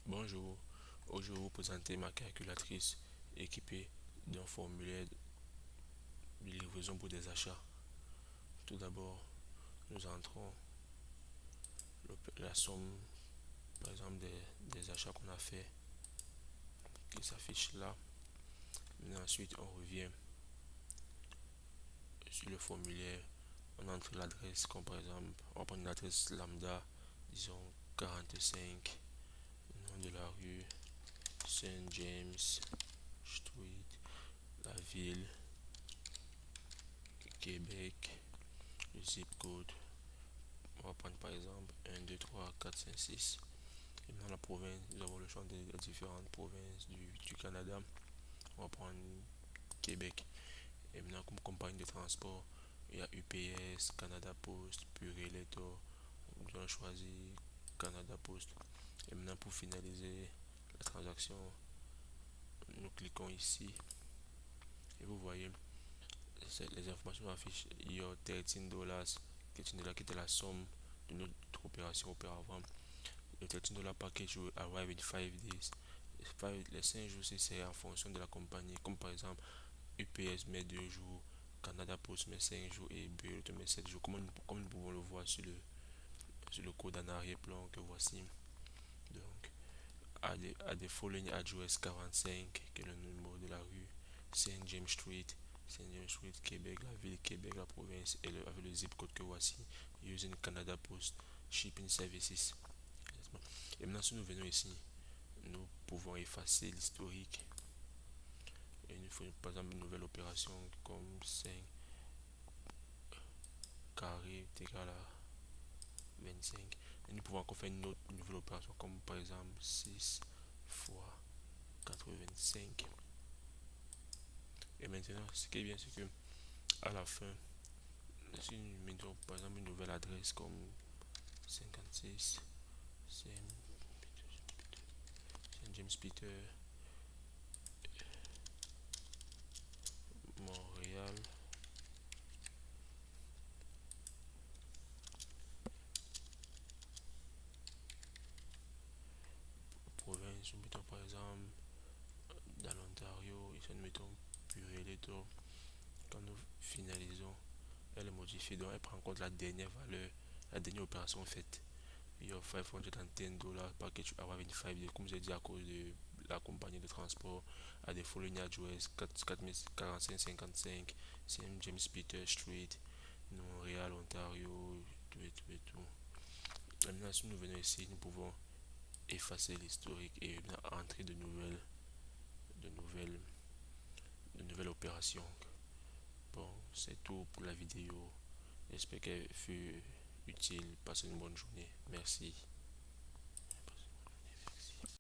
Bonjour, aujourd'hui je vais vous présenter ma calculatrice équipée d'un formulaire de livraison pour des achats. Tout d'abord, nous entrons la somme, par exemple, des achats qu'on a fait, qui s'affiche là. Mais ensuite, on revient sur le formulaire, on entre l'adresse, comme par exemple, on va prendre une adresse lambda, disons 45, nom de la rue, Saint James Street, la ville, Québec, le zip code. On va prendre par exemple 1, 2, 3, 4, 5, 6. Et dans la province, nous avons le choix des différentes provinces du Canada. On va prendre Québec. Et maintenant, comme compagnie de transport, il y a UPS, Canada Post, Purée Letter. Nous allons choisir Canada Post. Et maintenant, pour finaliser la transaction, nous cliquons ici. Et vous voyez, les informations affichent your $13, $13 qui était la somme de notre opération auparavant. Le $13 package will arrive in 5 days. Les 5 jours, c'est en fonction de la compagnie. Comme par exemple, UPS met 2 jours, Canada Post met 5 jours et Bureau met 7 jours. Comme nous pouvons le voir sur le code en arrière-plan que voici. Donc, à des following address 45, qui est le numéro de la rue, Saint James Street, Saint James Street, Québec, la ville, Québec, la province, et avec le zip code que voici, using Canada Post Shipping Services. Et maintenant, si nous venons ici, nous pouvons effacer l'historique. Et il faut par exemple une nouvelle opération comme 5 carré est égal à 25. Et nous pouvons encore faire une nouvelle opération comme par exemple 6 fois 85. Et maintenant, ce qui est bien, c'est que à la fin, si nous mettons par exemple une nouvelle adresse comme 56 Saint James Peter, Montréal, province, nous mettons par exemple dans l'Ontario, ici nous mettons Purée-les-Taux. Quand nous finalisons, elle est modifiée, donc elle prend en compte la dernière valeur, la dernière opération faite. Your $510 package arrive in 5 days, comme j'ai dit, à cause de la compagnie de transport à des following address 4555 Saint James Peter Street, Montréal, Ontario, tout. Maintenant, si nous venons ici, nous pouvons effacer l'historique et entrer de nouvelles, de nouvelles opérations. Bon, c'est tout pour la vidéo. J'espère qu'elle fut utile. Passez une bonne journée. Merci.